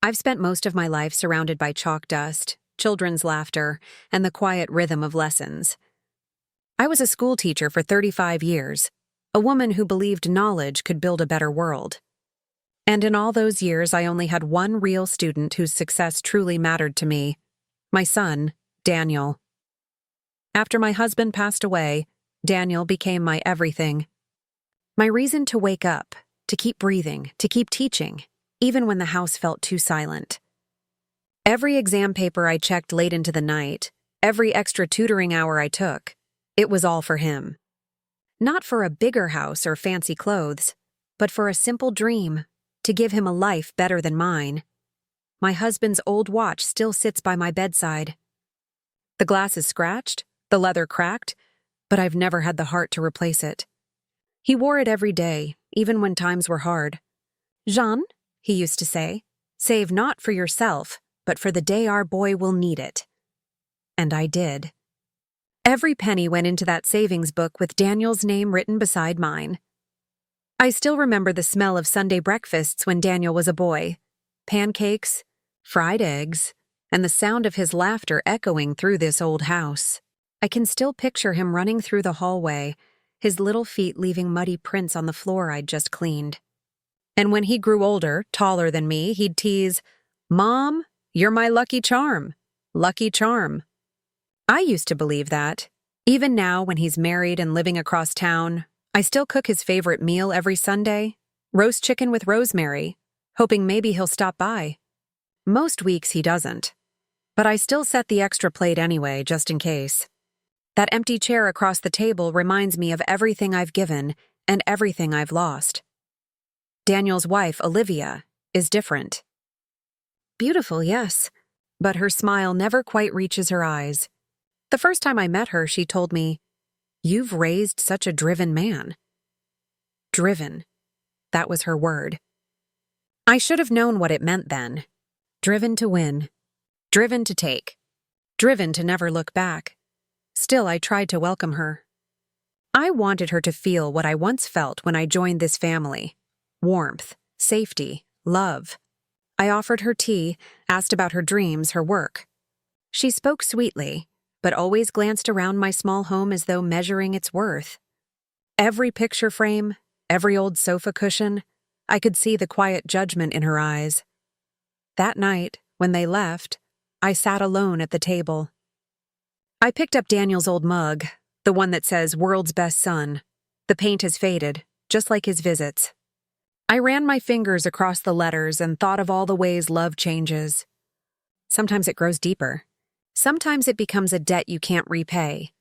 I've spent most of my life surrounded by chalk dust, children's laughter, and the quiet rhythm of lessons. I was a school teacher for 35 years, a woman who believed knowledge could build a better world. And in all those years, I only had one real student whose success truly mattered to me: my son, Daniel. After my husband passed away, Daniel became my everything. My reason to wake up, to keep breathing, to keep teaching, even when the house felt too silent. Every exam paper I checked late into the night, every extra tutoring hour I took, it was all for him. Not for a bigger house or fancy clothes, but for a simple dream, to give him a life better than mine. My husband's old watch still sits by my bedside. The glass is scratched, the leather cracked, but I've never had the heart to replace it. He wore it every day, even when times were hard. "Jean," he used to say, "save not for yourself, but for the day our boy will need it." And I did. Every penny went into that savings book with Daniel's name written beside mine. I still remember the smell of Sunday breakfasts when Daniel was a boy: pancakes, fried eggs, and the sound of his laughter echoing through this old house. I can still picture him running through the hallway, his little feet leaving muddy prints on the floor I'd just cleaned. And when he grew older, taller than me, he'd tease, "Mom, you're my lucky charm. Lucky charm." I used to believe that. Even now, when he's married and living across town, I still cook his favorite meal every Sunday: roast chicken with rosemary, hoping maybe he'll stop by. Most weeks he doesn't, but I still set the extra plate anyway, just in case. That empty chair across the table reminds me of everything I've given and everything I've lost. Daniel's wife, Olivia, is different. Beautiful, yes, but her smile never quite reaches her eyes. The first time I met her, she told me, "You've raised such a driven man." Driven. That was her word. I should have known what it meant then. Driven to win. Driven to take. Driven to never look back. Still, I tried to welcome her. I wanted her to feel what I once felt when I joined this family: warmth, safety, love. I offered her tea, asked about her dreams, her work. She spoke sweetly, but always glanced around my small home as though measuring its worth. Every picture frame, every old sofa cushion, I could see the quiet judgment in her eyes. That night, when they left, I sat alone at the table. I picked up Daniel's old mug, the one that says "World's Best Son." The paint has faded, just like his visits. I ran my fingers across the letters and thought of all the ways love changes. Sometimes it grows deeper. Sometimes it becomes a debt you can't repay.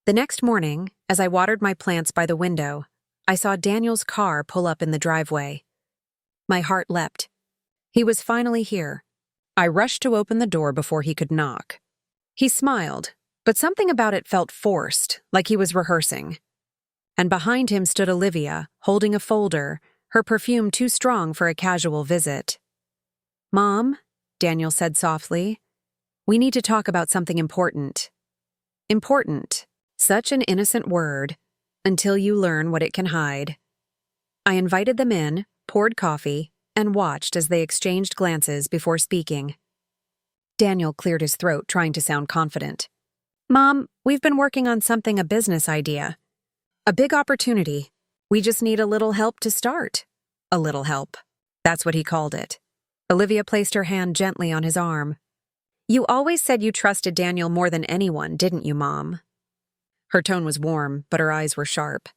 The next morning, as I watered my plants by the window, I saw Daniel's car pull up in the driveway. My heart leapt. He was finally here. I rushed to open the door before he could knock. He smiled, but something about it felt forced, like he was rehearsing. And behind him stood Olivia, holding a folder, her perfume too strong for a casual visit. "Mom," Daniel said softly, "we need to talk about something important." Important. Such an innocent word, until you learn what it can hide. I invited them in, poured coffee, and watched as they exchanged glances before speaking. Daniel cleared his throat, trying to sound confident. "Mom, we've been working on something, a business idea. A big opportunity. We just need a little help to start." A little help. That's what he called it. Olivia placed her hand gently on his arm. "You always said you trusted Daniel more than anyone, didn't you, Mom?" Her tone was warm, but her eyes were sharp.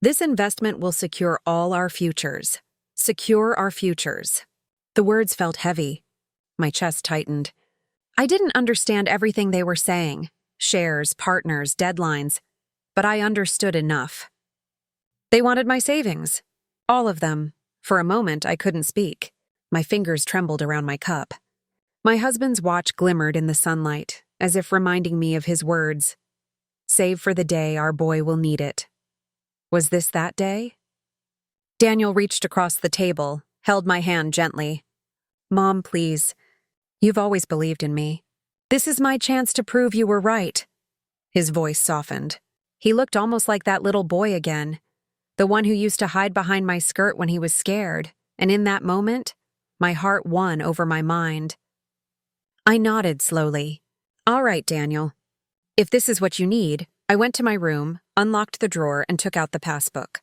"This investment will secure all our futures. Secure our futures." The words felt heavy. My chest tightened. I didn't understand everything they were saying: shares, partners, deadlines, but I understood enough. They wanted my savings. All of them. For a moment, I couldn't speak. My fingers trembled around my cup. My husband's watch glimmered in the sunlight, as if reminding me of his words: "Save for the day our boy will need it." Was this that day? Daniel reached across the table, held my hand gently. "Mom, please. You've always believed in me. This is my chance to prove you were right." His voice softened. He looked almost like that little boy again, the one who used to hide behind my skirt when he was scared, and in that moment, my heart won over my mind. I nodded slowly. All right, Daniel. If this is what you need, I went to my room, unlocked the drawer, and took out the passbook.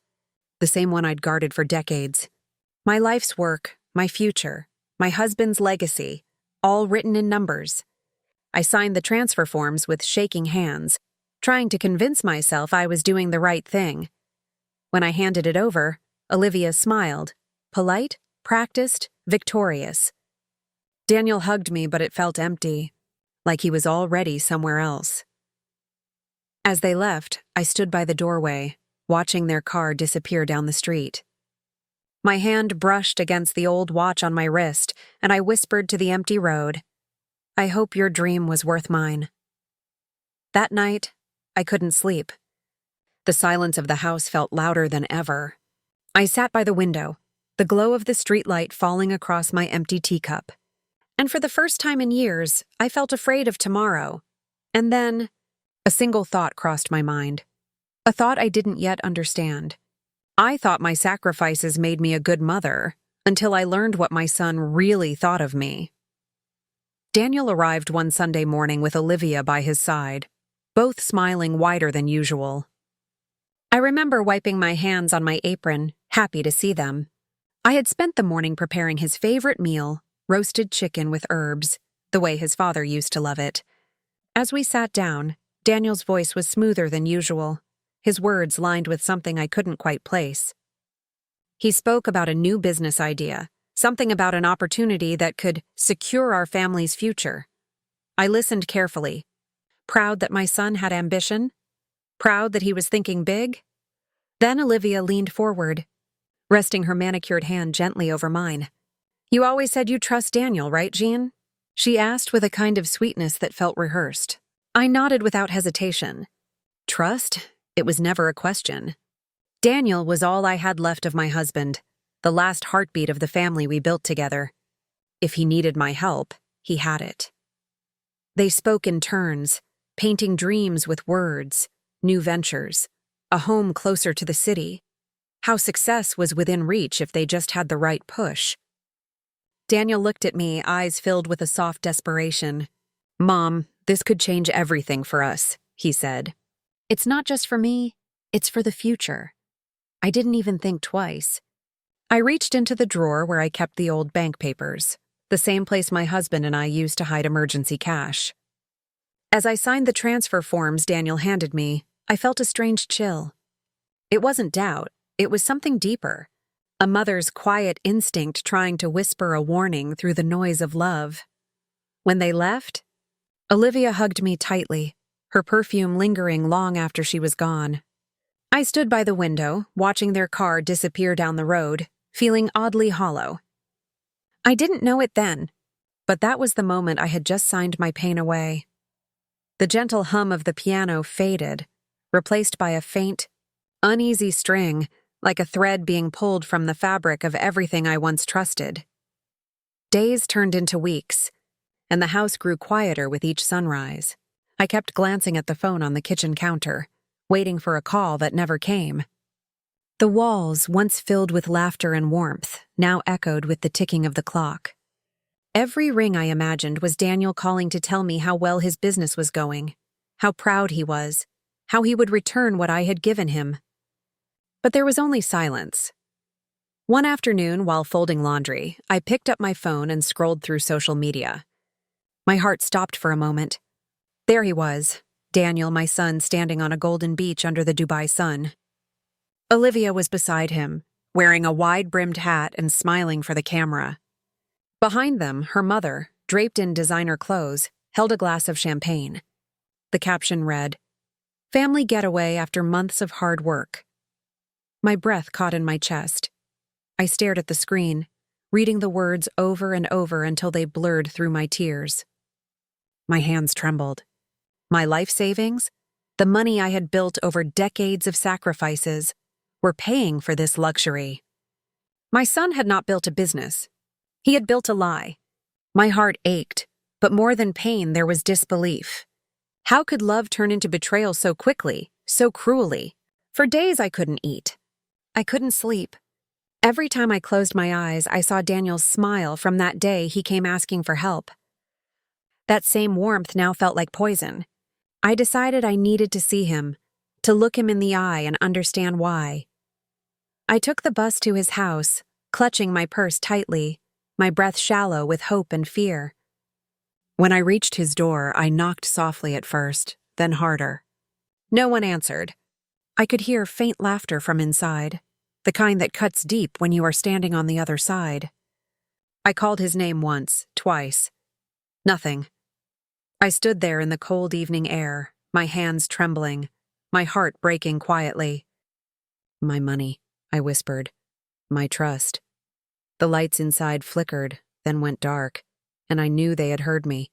The same one I'd guarded for decades. My life's work, my future, my husband's legacy, all written in numbers. I signed the transfer forms with shaking hands, trying to convince myself I was doing the right thing. When I handed it over, Olivia smiled, polite, practiced, victorious. Daniel hugged me, but it felt empty, like he was already somewhere else. As they left, I stood by the doorway, watching their car disappear down the street. My hand brushed against the old watch on my wrist, and I whispered to the empty road, I hope your dream was worth mine. That night, I couldn't sleep. The silence of the house felt louder than ever. I sat by the window, the glow of the streetlight falling across my empty teacup. And for the first time in years, I felt afraid of tomorrow. And then, a single thought crossed my mind. A thought I didn't yet understand. I thought my sacrifices made me a good mother, until I learned what my son really thought of me. Daniel arrived one Sunday morning with Olivia by his side, both smiling wider than usual. I remember wiping my hands on my apron, happy to see them. I had spent the morning preparing his favorite meal, roasted chicken with herbs, the way his father used to love it. As we sat down, Daniel's voice was smoother than usual, his words lined with something I couldn't quite place. He spoke about a new business idea, something about an opportunity that could secure our family's future. I listened carefully, proud that my son had ambition, proud that he was thinking big. Then Olivia leaned forward, resting her manicured hand gently over mine. You always said you trust Daniel, right, Jean? She asked with a kind of sweetness that felt rehearsed. I nodded without hesitation. Trust? It was never a question. Daniel was all I had left of my husband, the last heartbeat of the family we built together. If he needed my help, he had it. They spoke in turns, painting dreams with words, new ventures, a home closer to the city, how success was within reach if they just had the right push. Daniel looked at me, eyes filled with a soft desperation. Mom, this could change everything for us, he said. It's not just for me, it's for the future. I didn't even think twice. I reached into the drawer where I kept the old bank papers, the same place my husband and I used to hide emergency cash. As I signed the transfer forms Daniel handed me, I felt a strange chill. It wasn't doubt, it was something deeper. A mother's quiet instinct trying to whisper a warning through the noise of love. When they left, Olivia hugged me tightly, her perfume lingering long after she was gone. I stood by the window, watching their car disappear down the road, feeling oddly hollow. I didn't know it then, but that was the moment I had just signed my pain away. The gentle hum of the piano faded, replaced by a faint, uneasy string, like a thread being pulled from the fabric of everything I once trusted. Days turned into weeks, and the house grew quieter with each sunrise. I kept glancing at the phone on the kitchen counter, waiting for a call that never came. The walls, once filled with laughter and warmth, now echoed with the ticking of the clock. Every ring I imagined was Daniel calling to tell me how well his business was going, how proud he was, how he would return what I had given him. But there was only silence. One afternoon, while folding laundry, I picked up my phone and scrolled through social media. My heart stopped for a moment. There he was, Daniel, my son, standing on a golden beach under the Dubai sun. Olivia was beside him, wearing a wide-brimmed hat and smiling for the camera. Behind them, her mother, draped in designer clothes, held a glass of champagne. The caption read, "Family getaway after months of hard work." My breath caught in my chest. I stared at the screen, reading the words over and over until they blurred through my tears. My hands trembled. My life savings, the money I had built over decades of sacrifices, were paying for this luxury. My son had not built a business. He had built a lie. My heart ached, but more than pain, there was disbelief. How could love turn into betrayal so quickly, so cruelly? For days I couldn't eat. I couldn't sleep. Every time I closed my eyes, I saw Daniel's smile from that day he came asking for help. That same warmth now felt like poison. I decided I needed to see him, to look him in the eye and understand why. I took the bus to his house, clutching my purse tightly, my breath shallow with hope and fear. When I reached his door, I knocked softly at first, then harder. No one answered. I could hear faint laughter from inside, the kind that cuts deep when you are standing on the other side. I called his name once, twice. Nothing. I stood there in the cold evening air, my hands trembling, my heart breaking quietly. "My money," I whispered. "My trust." The lights inside flickered, then went dark, and I knew they had heard me.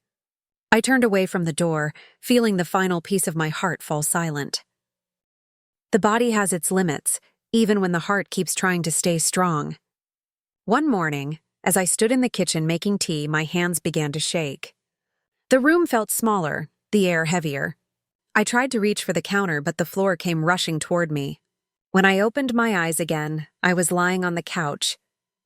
I turned away from the door, feeling the final piece of my heart fall silent. The body has its limits, even when the heart keeps trying to stay strong. One morning, as I stood in the kitchen making tea, my hands began to shake. The room felt smaller, the air heavier. I tried to reach for the counter, but the floor came rushing toward me. When I opened my eyes again, I was lying on the couch,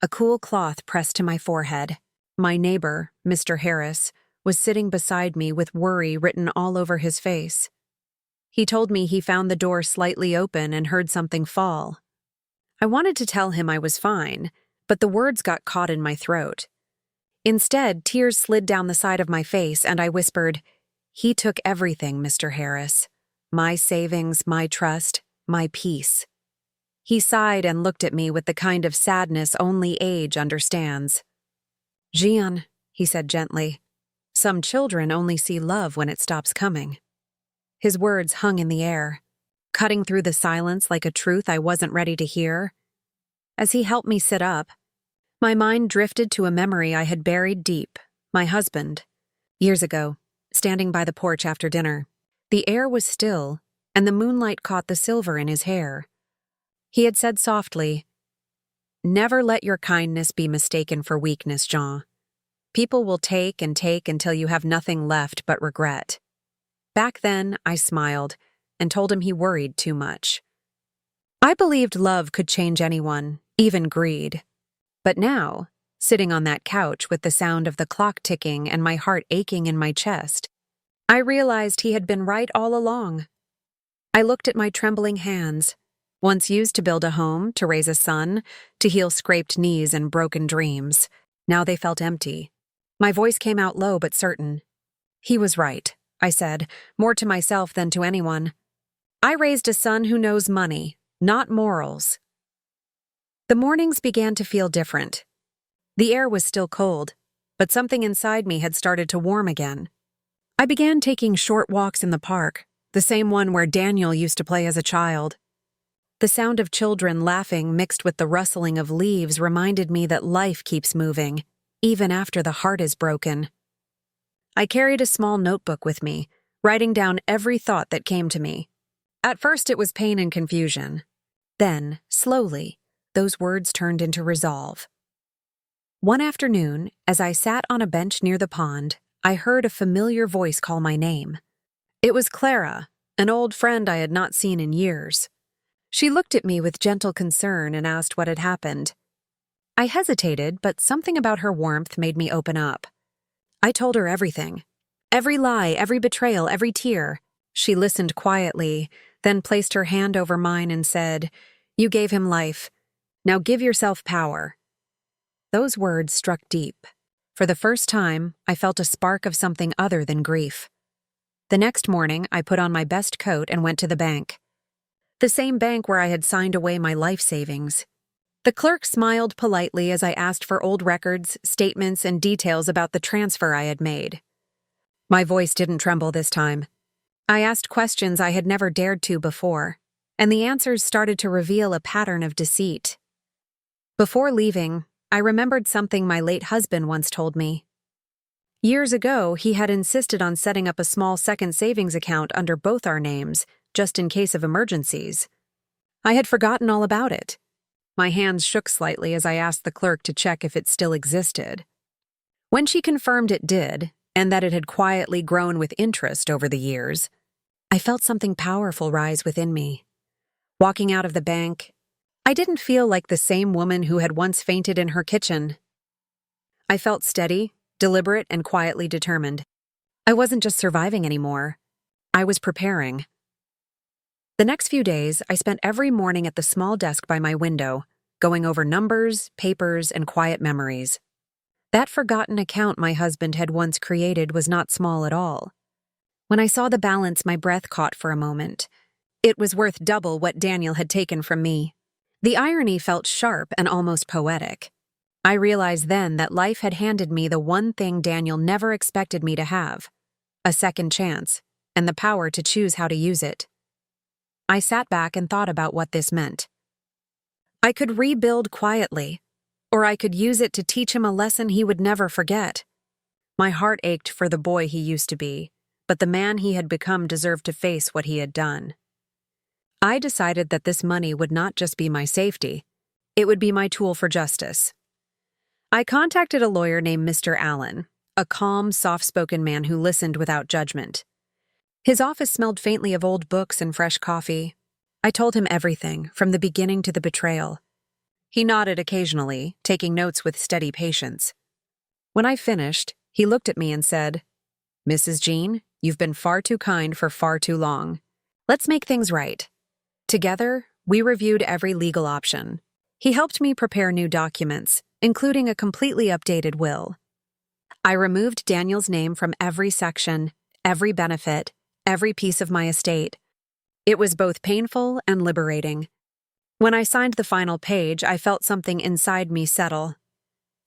a cool cloth pressed to my forehead. My neighbor, Mr. Harris, was sitting beside me with worry written all over his face. He told me he found the door slightly open and heard something fall. I wanted to tell him I was fine, but the words got caught in my throat. Instead, tears slid down the side of my face, and I whispered, "He took everything, Mr. Harris. My savings, my trust, my peace." He sighed and looked at me with the kind of sadness only age understands. "Gian," he said gently, "some children only see love when it stops coming." His words hung in the air, cutting through the silence like a truth I wasn't ready to hear. As he helped me sit up, my mind drifted to a memory I had buried deep, my husband. Years ago, standing by the porch after dinner, the air was still, and the moonlight caught the silver in his hair. He had said softly, "Never let your kindness be mistaken for weakness, Jean. People will take and take until you have nothing left but regret." Back then, I smiled and told him he worried too much. I believed love could change anyone, even greed. But now, sitting on that couch with the sound of the clock ticking and my heart aching in my chest, I realized he had been right all along. I looked at my trembling hands, once used to build a home, to raise a son, to heal scraped knees and broken dreams. Now they felt empty. My voice came out low but certain. "He was right," I said, more to myself than to anyone. "I raised a son who knows money, not morals." The mornings began to feel different. The air was still cold, but something inside me had started to warm again. I began taking short walks in the park, the same one where Daniel used to play as a child. The sound of children laughing mixed with the rustling of leaves reminded me that life keeps moving, even after the heart is broken. I carried a small notebook with me, writing down every thought that came to me. At first it was pain and confusion. Then, slowly, those words turned into resolve. One afternoon, as I sat on a bench near the pond, I heard a familiar voice call my name. It was Clara, an old friend I had not seen in years. She looked at me with gentle concern and asked what had happened. I hesitated, but something about her warmth made me open up. I told her everything. Every lie, every betrayal, every tear. She listened quietly, then placed her hand over mine and said, "You gave him life. Now give yourself power." Those words struck deep. For the first time, I felt a spark of something other than grief. The next morning, I put on my best coat and went to the bank. The same bank where I had signed away my life savings. The clerk smiled politely as I asked for old records, statements, and details about the transfer I had made. My voice didn't tremble this time. I asked questions I had never dared to before, and the answers started to reveal a pattern of deceit. Before leaving, I remembered something my late husband once told me. Years ago, he had insisted on setting up a small second savings account under both our names, just in case of emergencies. I had forgotten all about it. My hands shook slightly as I asked the clerk to check if it still existed. When she confirmed it did, and that it had quietly grown with interest over the years, I felt something powerful rise within me. Walking out of the bank, I didn't feel like the same woman who had once fainted in her kitchen. I felt steady, deliberate, and quietly determined. I wasn't just surviving anymore. I was preparing. The next few days, I spent every morning at the small desk by my window, going over numbers, papers, and quiet memories. That forgotten account my husband had once created was not small at all. When I saw the balance, my breath caught for a moment. It was worth double what Daniel had taken from me. The irony felt sharp and almost poetic. I realized then that life had handed me the one thing Daniel never expected me to have: a second chance, and the power to choose how to use it. I sat back and thought about what this meant. I could rebuild quietly, or I could use it to teach him a lesson he would never forget. My heart ached for the boy he used to be, but the man he had become deserved to face what he had done. I decided that this money would not just be my safety, it would be my tool for justice. I contacted a lawyer named Mr. Allen, a calm, soft-spoken man who listened without judgment. His office smelled faintly of old books and fresh coffee. I told him everything, from the beginning to the betrayal. He nodded occasionally, taking notes with steady patience. When I finished, he looked at me and said, "Mrs. Jean, you've been far too kind for far too long. Let's make things right." Together, we reviewed every legal option. He helped me prepare new documents, including a completely updated will. I removed Daniel's name from every section, every benefit, every piece of my estate. It was both painful and liberating. When I signed the final page, I felt something inside me settle.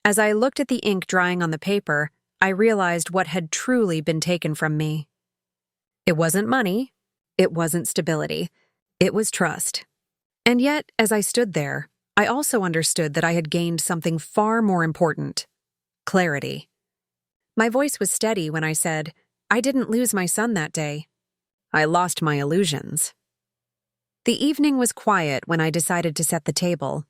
As I looked at the ink drying on the paper, I realized what had truly been taken from me. It wasn't money. It wasn't stability. It was trust. And yet, as I stood there, I also understood that I had gained something far more important: clarity. My voice was steady when I said, "I didn't lose my son that day. I lost my illusions." The evening was quiet when I decided to set the table.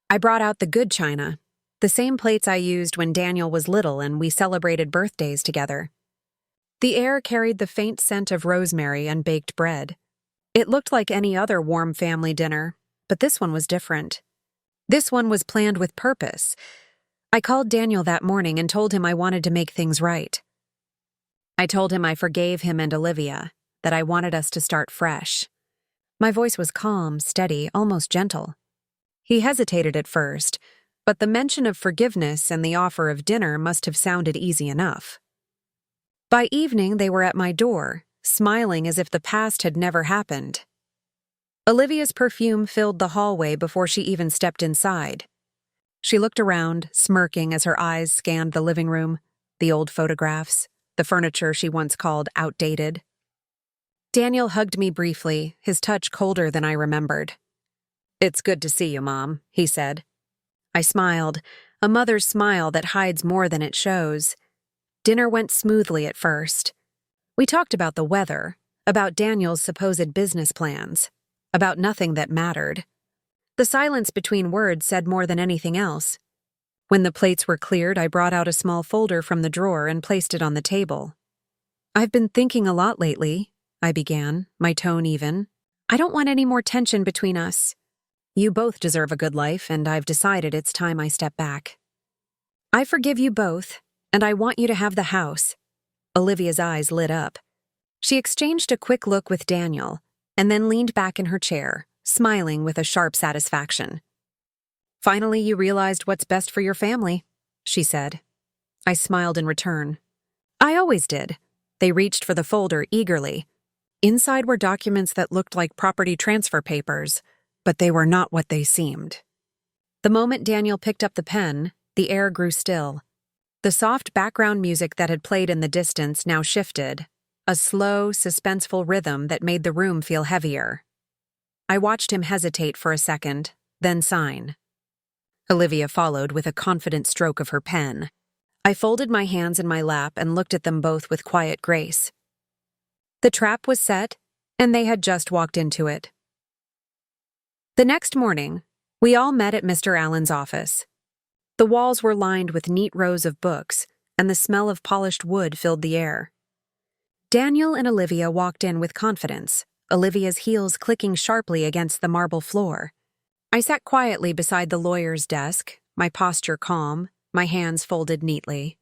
I brought out the good china, the same plates I used when Daniel was little and we celebrated birthdays together. The air carried the faint scent of rosemary and baked bread. It looked like any other warm family dinner, but this one was different. This one was planned with purpose. I called Daniel that morning and told him I wanted to make things right. I told him I forgave him and Olivia, that I wanted us to start fresh. My voice was calm, steady, almost gentle. He hesitated at first, but the mention of forgiveness and the offer of dinner must have sounded easy enough. By evening, they were at my door, smiling as if the past had never happened. Olivia's perfume filled the hallway before she even stepped inside. She looked around, smirking as her eyes scanned the living room, the old photographs, the furniture she once called outdated. Daniel hugged me briefly, his touch colder than I remembered. "It's good to see you, Mom," he said. I smiled, a mother's smile that hides more than it shows. Dinner went smoothly at first. We talked about the weather, about Daniel's supposed business plans, about nothing that mattered. The silence between words said more than anything else. When the plates were cleared, I brought out a small folder from the drawer and placed it on the table. "I've been thinking a lot lately," I began, my tone even. "I don't want any more tension between us. You both deserve a good life, and I've decided it's time I step back. I forgive you both, and I want you to have the house." Olivia's eyes lit up. She exchanged a quick look with Daniel, and then leaned back in her chair, smiling with a sharp satisfaction. "Finally, you realized what's best for your family," she said. I smiled in return. I always did. They reached for the folder eagerly. Inside were documents that looked like property transfer papers, but they were not what they seemed. The moment Daniel picked up the pen, the air grew still. The soft background music that had played in the distance now shifted, a slow, suspenseful rhythm that made the room feel heavier. I watched him hesitate for a second, then sign. Olivia followed with a confident stroke of her pen. I folded my hands in my lap and looked at them both with quiet grace. The trap was set, and they had just walked into it. The next morning, we all met at Mr. Allen's office. The walls were lined with neat rows of books, and the smell of polished wood filled the air. Daniel and Olivia walked in with confidence, Olivia's heels clicking sharply against the marble floor. I sat quietly beside the lawyer's desk, my posture calm, my hands folded neatly.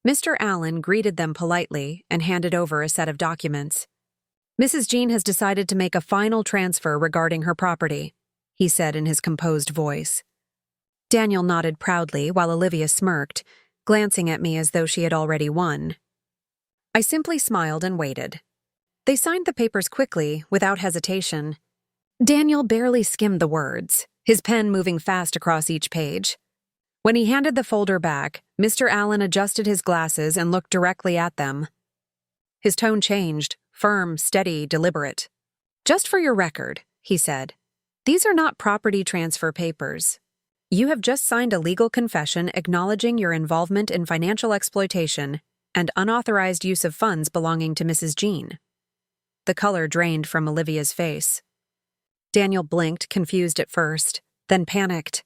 Mr. Allen greeted them politely and handed over a set of documents. "Mrs. Jean has decided to make a final transfer regarding her property," he said in his composed voice. Daniel nodded proudly while Olivia smirked, glancing at me as though she had already won. I simply smiled and waited. They signed the papers quickly, without hesitation. Daniel barely skimmed the words, his pen moving fast across each page. When he handed the folder back, Mr. Allen adjusted his glasses and looked directly at them. His tone changed, firm, steady, deliberate. "Just for your record," he said, "these are not property transfer papers. You have just signed a legal confession acknowledging your involvement in financial exploitation and unauthorized use of funds belonging to Mrs. Jean." The color drained from Olivia's face. Daniel blinked, confused at first, then panicked.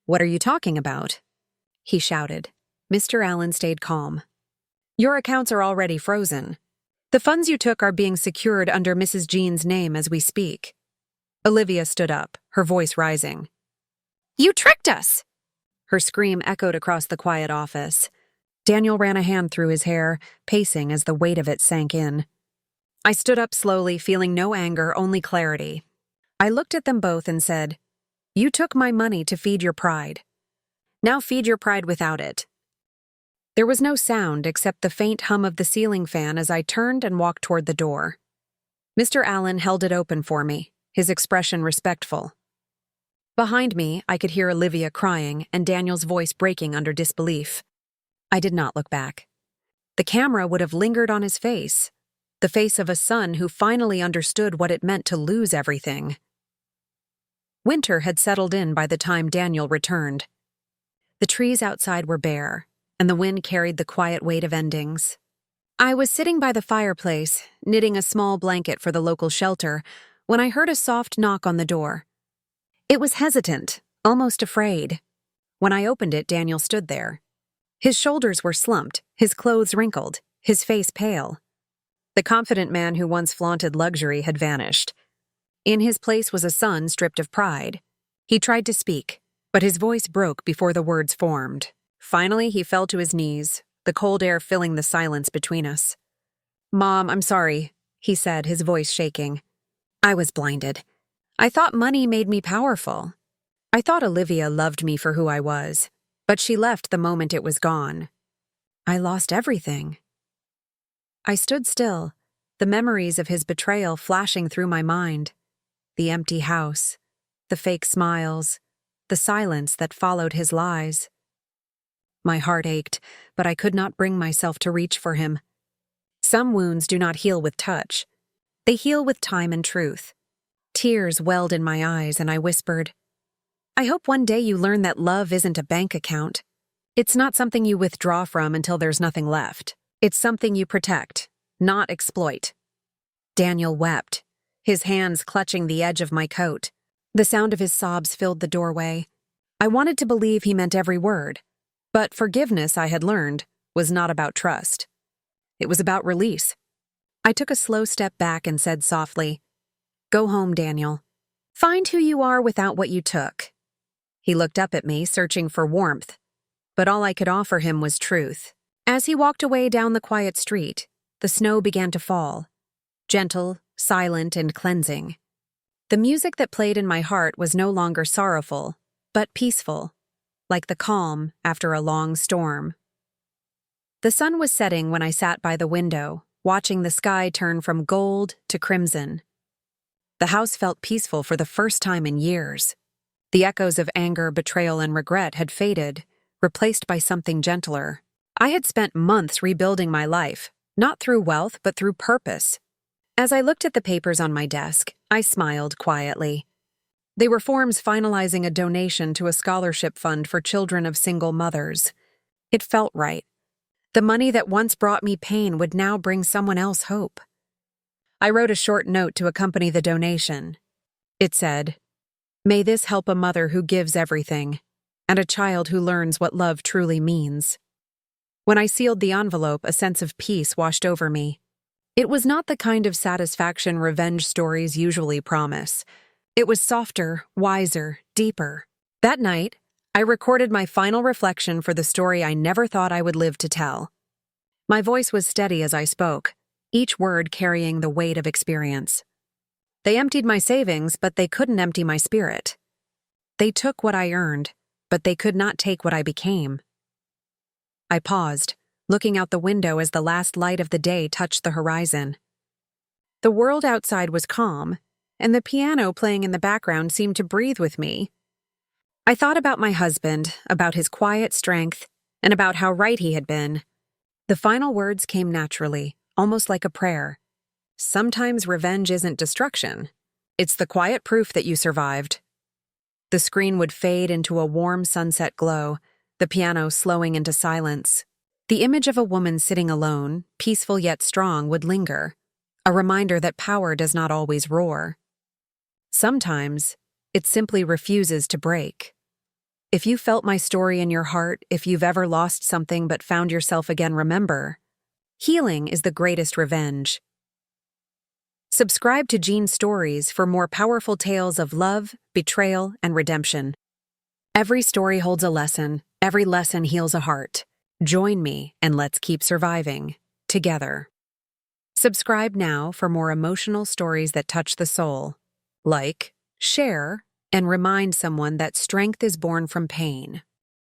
"What are you talking about?" he shouted. Mr. Allen stayed calm. "Your accounts are already frozen. The funds you took are being secured under Mrs. Jean's name as we speak." Olivia stood up, her voice rising. "You tricked us!" Her scream echoed across the quiet office. Daniel ran a hand through his hair, pacing as the weight of it sank in. I stood up slowly, feeling no anger, only clarity. I looked at them both and said, "You took my money to feed your pride. Now feed your pride without it." There was no sound except the faint hum of the ceiling fan as I turned and walked toward the door. Mr. Allen held it open for me, his expression respectful. Behind me, I could hear Olivia crying and Daniel's voice breaking under disbelief. I did not look back. The camera would have lingered on his face, the face of a son who finally understood what it meant to lose everything. Winter had settled in by the time Daniel returned. The trees outside were bare, and the wind carried the quiet weight of endings. I was sitting by the fireplace, knitting a small blanket for the local shelter, when I heard a soft knock on the door. It was hesitant, almost afraid. When I opened it, Daniel stood there. His shoulders were slumped, his clothes wrinkled, his face pale. The confident man who once flaunted luxury had vanished. In his place was a son stripped of pride. He tried to speak, but his voice broke before the words formed. Finally, he fell to his knees, the cold air filling the silence between us. "Mom, I'm sorry," he said, his voice shaking. I was blinded. I thought money made me powerful. I thought Olivia loved me for who I was, but she left the moment it was gone. I lost everything. I stood still, the memories of his betrayal flashing through my mind. The empty house, the fake smiles, the silence that followed his lies. My heart ached, but I could not bring myself to reach for him. Some wounds do not heal with touch. They heal with time and truth. Tears welled in my eyes, and I whispered, "I hope one day you learn that love isn't a bank account. It's not something you withdraw from until there's nothing left. It's something you protect, not exploit." Daniel wept, his hands clutching the edge of my coat. The sound of his sobs filled the doorway. I wanted to believe he meant every word, but forgiveness, I had learned, was not about trust. It was about release. I took a slow step back and said softly, "Go home, Daniel. Find who you are without what you took." He looked up at me, searching for warmth, but all I could offer him was truth. As he walked away down the quiet street, the snow began to fall, gentle, silent, and cleansing. The music that played in my heart was no longer sorrowful, but peaceful, like the calm after a long storm. The sun was setting when I sat by the window, watching the sky turn from gold to crimson. The house felt peaceful for the first time in years. The echoes of anger, betrayal, and regret had faded, replaced by something gentler. I had spent months rebuilding my life, not through wealth, but through purpose. As I looked at the papers on my desk, I smiled quietly. They were forms finalizing a donation to a scholarship fund for children of single mothers. It felt right. The money that once brought me pain would now bring someone else hope. I wrote a short note to accompany the donation. It said, "May this help a mother who gives everything, and a child who learns what love truly means." When I sealed the envelope, a sense of peace washed over me. It was not the kind of satisfaction revenge stories usually promise. It was softer, wiser, deeper. That night, I recorded my final reflection for the story I never thought I would live to tell. My voice was steady as I spoke, each word carrying the weight of experience. They emptied my savings, but they couldn't empty my spirit. They took what I earned, but they could not take what I became. I paused, looking out the window as the last light of the day touched the horizon. The world outside was calm, and the piano playing in the background seemed to breathe with me. I thought about my husband, about his quiet strength, and about how right he had been. The final words came naturally, almost like a prayer. Sometimes revenge isn't destruction. It's the quiet proof that you survived. The screen would fade into a warm sunset glow, the piano slowing into silence. The image of a woman sitting alone, peaceful yet strong, would linger, a reminder that power does not always roar. Sometimes, it simply refuses to break. If you felt my story in your heart, if you've ever lost something but found yourself again, remember, healing is the greatest revenge. Subscribe to Jean's Stories for more powerful tales of love, betrayal, and redemption. Every story holds a lesson. Every lesson heals a heart. Join me and let's keep surviving together. Subscribe now for more emotional stories that touch the soul. Like, share, and remind someone that strength is born from pain.